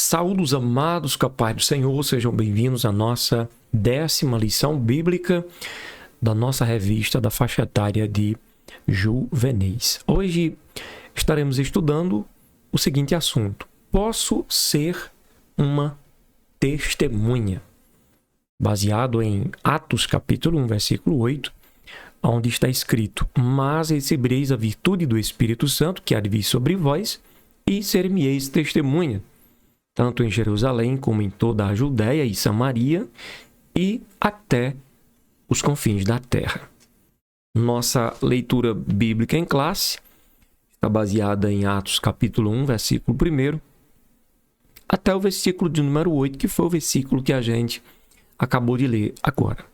Saúdos amados, com a paz do Senhor, sejam bem-vindos à nossa 10ª lição bíblica da nossa revista da faixa etária de juvenis. Hoje estaremos estudando o seguinte assunto: posso ser uma testemunha? Baseado em Atos capítulo 1, versículo 8, onde está escrito: mas recebereis a virtude do Espírito Santo, que há de vir sobre vós, e ser-me-eis testemunha, tanto em Jerusalém como em toda a Judéia e Samaria e até os confins da terra. Nossa leitura bíblica em classe está baseada em Atos capítulo 1, versículo 1, até o versículo de número 8, que foi o versículo que a gente acabou de ler agora.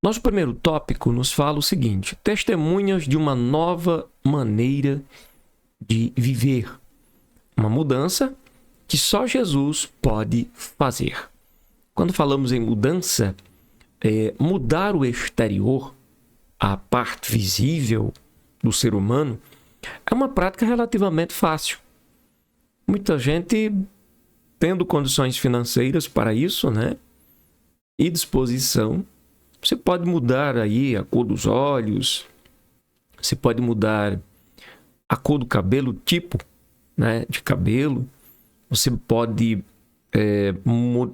Nosso primeiro tópico nos fala o seguinte: testemunhas de uma nova maneira de viver. Uma mudança que só Jesus pode fazer. Quando falamos em mudança, mudar o exterior, a parte visível do ser humano, é uma prática relativamente fácil. Muita gente tendo condições financeiras para isso, né? E disposição, você pode mudar aí a cor dos olhos, você pode mudar a cor do cabelo, tipo, né, de cabelo. Você pode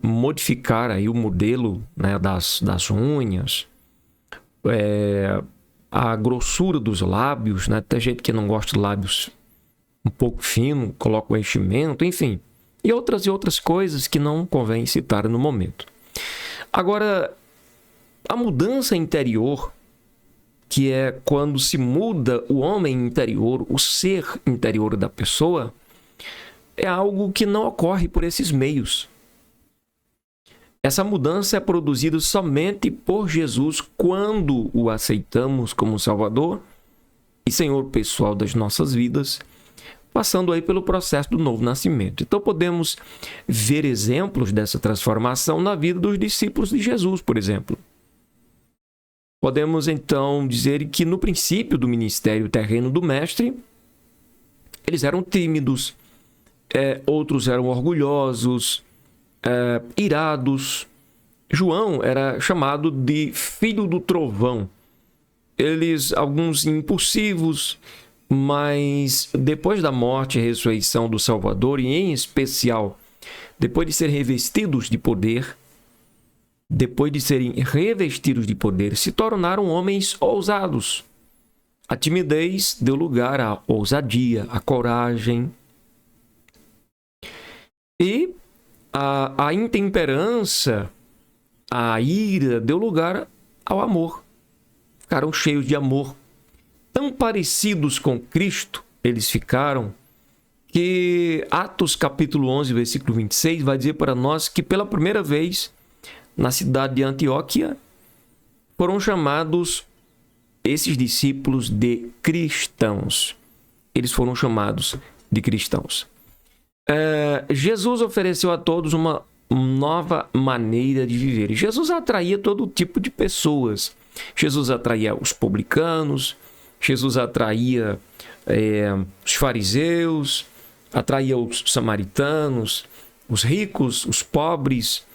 modificar aí o modelo, né, das unhas, a grossura dos lábios, né? Tem gente que não gosta de lábios um pouco fino, coloca o enchimento, enfim. E outras coisas que não convém citar no momento. Agora, a mudança interior, que é quando se muda o homem interior, o ser interior da pessoa, é algo que não ocorre por esses meios. Essa mudança é produzida somente por Jesus quando o aceitamos como Salvador e Senhor pessoal das nossas vidas, passando aí pelo processo do novo nascimento. Então podemos ver exemplos dessa transformação na vida dos discípulos de Jesus, por exemplo. Podemos então dizer que no princípio do ministério terreno do Mestre, eles eram tímidos, outros eram orgulhosos, irados. João era chamado de filho do trovão. Alguns impulsivos, mas depois da morte e ressurreição do Salvador, e em especial depois de serem revestidos de poder, se tornaram homens ousados. A timidez deu lugar à ousadia, à coragem. E a intemperança, a ira, deu lugar ao amor. Ficaram cheios de amor. Tão parecidos com Cristo eles ficaram, que Atos capítulo 11, versículo 26, vai dizer para nós que pela primeira vez, na cidade de Antioquia, foram chamados esses discípulos de cristãos. Eles foram chamados de cristãos. Jesus ofereceu a todos uma nova maneira de viver. Jesus atraía todo tipo de pessoas. Jesus atraía os publicanos, Jesus atraía os fariseus, atraía os samaritanos, os ricos, os pobres,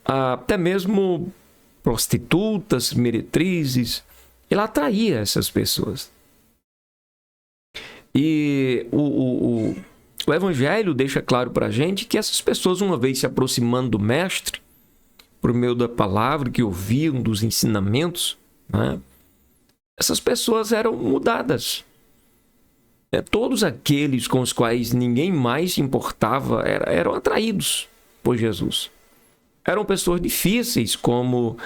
até mesmo prostitutas, meretrizes. Ele atraía essas pessoas. E o Evangelho deixa claro para a gente que essas pessoas, uma vez se aproximando do Mestre, por meio da palavra que ouviam, dos ensinamentos, né, essas pessoas eram mudadas. Todos aqueles com os quais ninguém mais se importava eram atraídos por Jesus. Eram pessoas difíceis, como,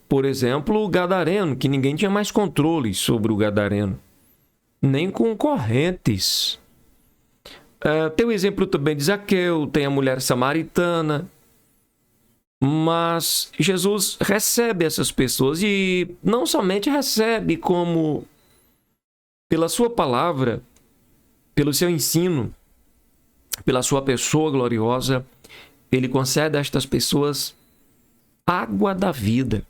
por exemplo, o gadareno, que ninguém tinha mais controle sobre o gadareno, nem concorrentes. Tem o exemplo também de Zaqueu, tem a mulher samaritana. Mas Jesus recebe essas pessoas, e não somente recebe, como pela sua palavra, pelo seu ensino, pela sua pessoa gloriosa, ele concede a estas pessoas água da vida.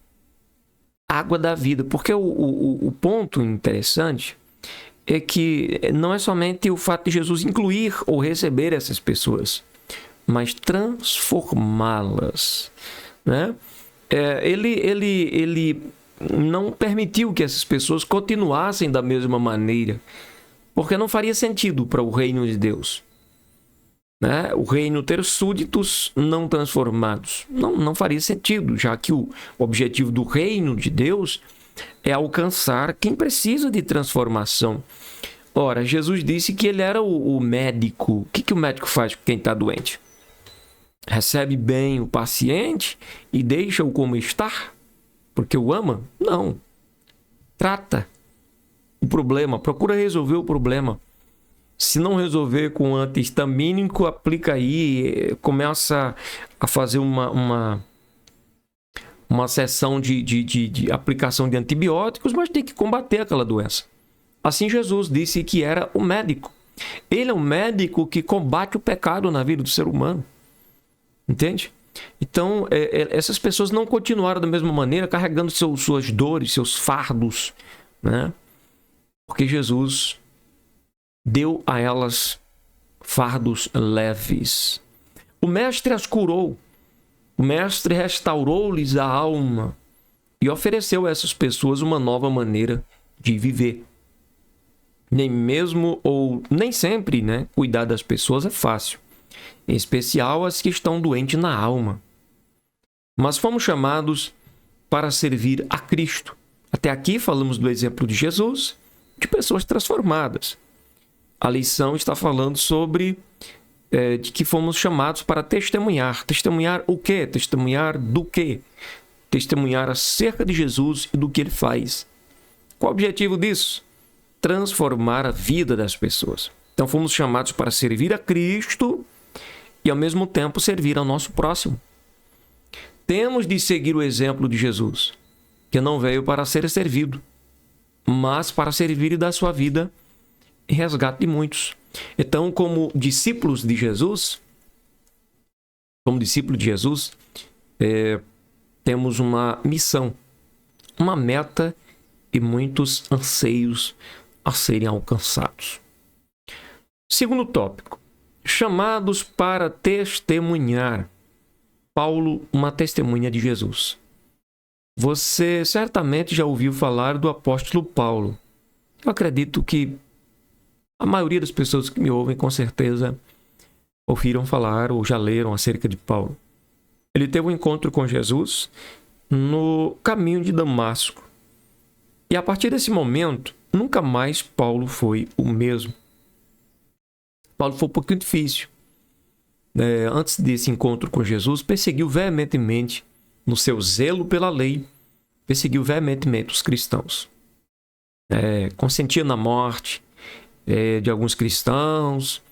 Água da vida. Porque o ponto interessante é que não é somente o fato de Jesus incluir ou receber essas pessoas, mas transformá-las, né? Ele não permitiu que essas pessoas continuassem da mesma maneira, porque não faria sentido para o reino de Deus, né? O reino ter súditos não transformados. Não faria sentido, já que o objetivo do reino de Deus é alcançar quem precisa de transformação. Ora, Jesus disse que ele era o médico. O que o médico faz com quem está doente? Recebe bem o paciente e deixa-o como está? Porque o ama? Não. Trata o problema, procura resolver o problema. Se não resolver com antihistamínico, aplica aí, começa a fazer uma sessão de aplicação de antibióticos, mas tem que combater aquela doença. Assim Jesus disse que era o médico. Ele é um médico que combate o pecado na vida do ser humano. Entende? Então, essas pessoas não continuaram da mesma maneira carregando suas dores, seus fardos, né? Porque Jesus deu a elas fardos leves. O Mestre as curou. O Mestre restaurou-lhes a alma e ofereceu a essas pessoas uma nova maneira de viver. Nem mesmo ou nem sempre, né, cuidar das pessoas é fácil, em especial as que estão doentes na alma. Mas fomos chamados para servir a Cristo. Até aqui falamos do exemplo de Jesus, de pessoas transformadas. A lição está falando sobre de que fomos chamados para testemunhar. Testemunhar o quê? Testemunhar do quê? Testemunhar acerca de Jesus e do que ele faz. Qual o objetivo disso? Transformar a vida das pessoas. Então fomos chamados para servir a Cristo e ao mesmo tempo servir ao nosso próximo. Temos de seguir o exemplo de Jesus, que não veio para ser servido, mas para servir e dar sua vida em resgate de muitos. Então, como discípulos de Jesus, temos uma missão, uma meta e muitos anseios a serem alcançados. Segundo tópico, chamados para testemunhar. Paulo, uma testemunha de Jesus. Você certamente já ouviu falar do apóstolo Paulo. Eu acredito que a maioria das pessoas que me ouvem, com certeza, ouviram falar ou já leram acerca de Paulo. Ele teve um encontro com Jesus no caminho de Damasco. E a partir desse momento, nunca mais Paulo foi o mesmo. Paulo foi um pouquinho difícil. Antes desse encontro com Jesus, perseguiu veementemente, no seu zelo pela lei, perseguiu veementemente os cristãos. Consentia na morte de alguns cristãos,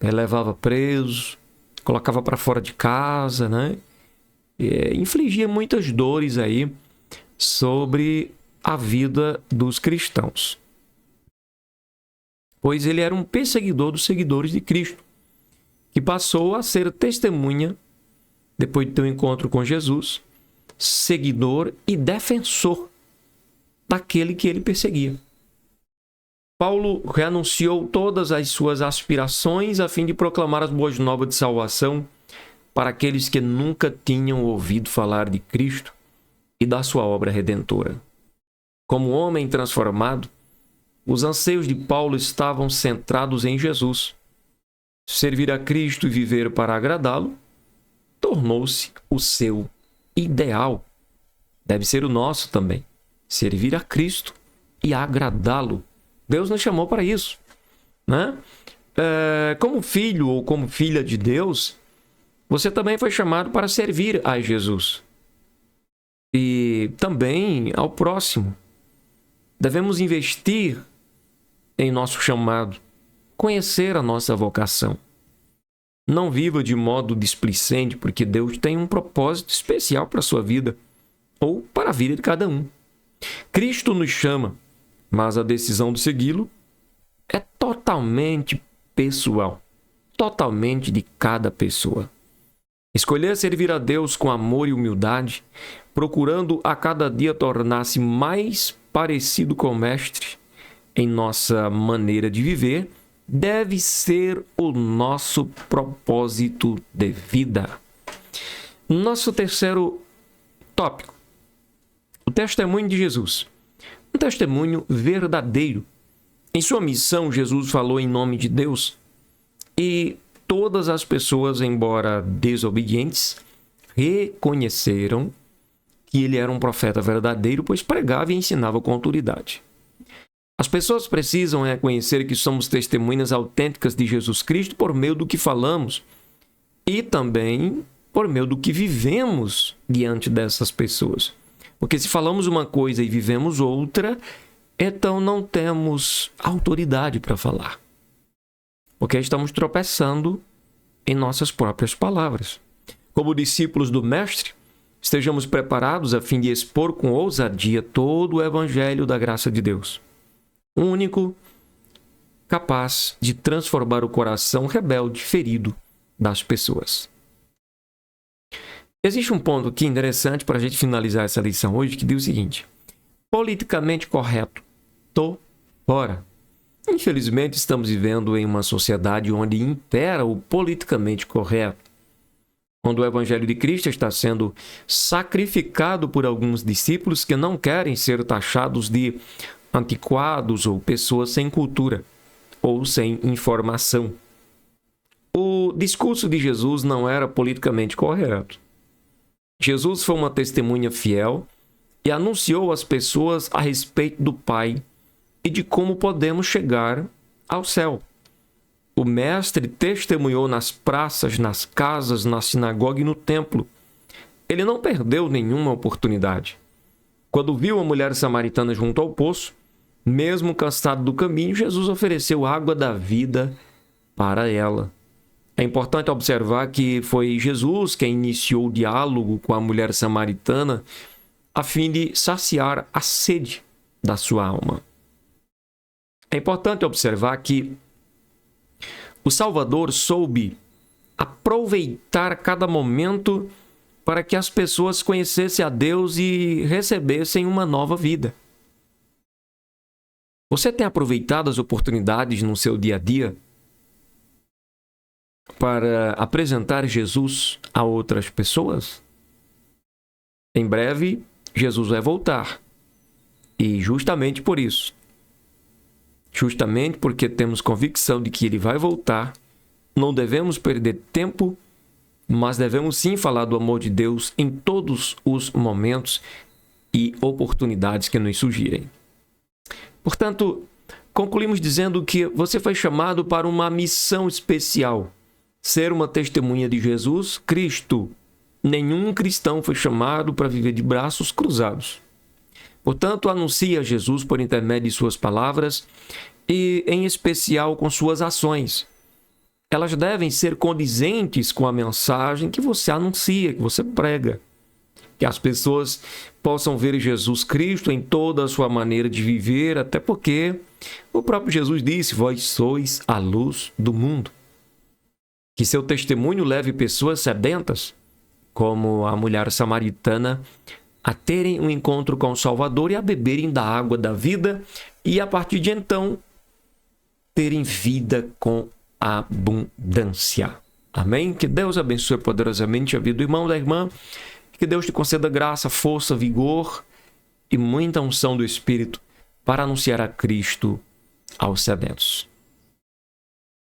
levava presos, colocava para fora de casa, né? Infligia muitas dores aí sobre a vida dos cristãos. Pois ele era um perseguidor dos seguidores de Cristo, que passou a ser testemunha, depois de ter um encontro com Jesus, seguidor e defensor daquele que ele perseguia. Paulo renunciou todas as suas aspirações a fim de proclamar as boas novas de salvação para aqueles que nunca tinham ouvido falar de Cristo e da sua obra redentora. Como homem transformado, os anseios de Paulo estavam centrados em Jesus. Servir a Cristo e viver para agradá-lo tornou-se o seu ideal. Deve ser o nosso também. Servir a Cristo e agradá-lo. Deus nos chamou para isso, né? Como filho ou como filha de Deus, você também foi chamado para servir a Jesus e também ao próximo. Devemos investir em nosso chamado, conhecer a nossa vocação. Não viva de modo displicente, porque Deus tem um propósito especial para a sua vida ou para a vida de cada um. Cristo nos chama, mas a decisão de segui-lo é totalmente pessoal, totalmente de cada pessoa. Escolher servir a Deus com amor e humildade, procurando a cada dia tornar-se mais parecido com o Mestre em nossa maneira de viver, deve ser o nosso propósito de vida. Nosso terceiro tópico: o testemunho de Jesus. Um testemunho verdadeiro. Em sua missão, Jesus falou em nome de Deus e todas as pessoas, embora desobedientes, reconheceram que ele era um profeta verdadeiro, pois pregava e ensinava com autoridade. As pessoas precisam reconhecer que somos testemunhas autênticas de Jesus Cristo por meio do que falamos e também por meio do que vivemos diante dessas pessoas. Porque se falamos uma coisa e vivemos outra, então não temos autoridade para falar. Porque estamos tropeçando em nossas próprias palavras. Como discípulos do Mestre, estejamos preparados a fim de expor com ousadia todo o Evangelho da graça de Deus, único, capaz de transformar o coração rebelde, ferido das pessoas. Existe um ponto aqui interessante para a gente finalizar essa lição hoje, que diz o seguinte: politicamente correto, tô fora. Infelizmente, estamos vivendo em uma sociedade onde impera o politicamente correto. Quando o Evangelho de Cristo está sendo sacrificado por alguns discípulos que não querem ser taxados de antiquados ou pessoas sem cultura ou sem informação. O discurso de Jesus não era politicamente correto. Jesus foi uma testemunha fiel e anunciou às pessoas a respeito do Pai e de como podemos chegar ao céu. O Mestre testemunhou nas praças, nas casas, na sinagoga e no templo. Ele não perdeu nenhuma oportunidade. Quando viu a mulher samaritana junto ao poço, mesmo cansado do caminho, Jesus ofereceu água da vida para ela. É importante observar que foi Jesus quem iniciou o diálogo com a mulher samaritana a fim de saciar a sede da sua alma. É importante observar que o Salvador soube aproveitar cada momento para que as pessoas conhecessem a Deus e recebessem uma nova vida. Você tem aproveitado as oportunidades no seu dia a dia para apresentar Jesus a outras pessoas? Em breve, Jesus vai voltar. E justamente por isso, justamente porque temos convicção de que ele vai voltar, não devemos perder tempo, mas devemos sim falar do amor de Deus em todos os momentos e oportunidades que nos surgirem. Portanto, concluímos dizendo que você foi chamado para uma missão especial, ser uma testemunha de Jesus Cristo. Nenhum cristão foi chamado para viver de braços cruzados. Portanto, anuncie a Jesus por intermédio de suas palavras e, em especial, com suas ações. Elas devem ser condizentes com a mensagem que você anuncia, que você prega. Que as pessoas possam ver Jesus Cristo em toda a sua maneira de viver, até porque o próprio Jesus disse: vós sois a luz do mundo. Que seu testemunho leve pessoas sedentas, como a mulher samaritana, a terem um encontro com o Salvador e a beberem da água da vida e, a partir de então, terem vida com abundância. Amém? Que Deus abençoe poderosamente a vida do irmão e da irmã. Que Deus te conceda graça, força, vigor e muita unção do Espírito para anunciar a Cristo aos sedentos.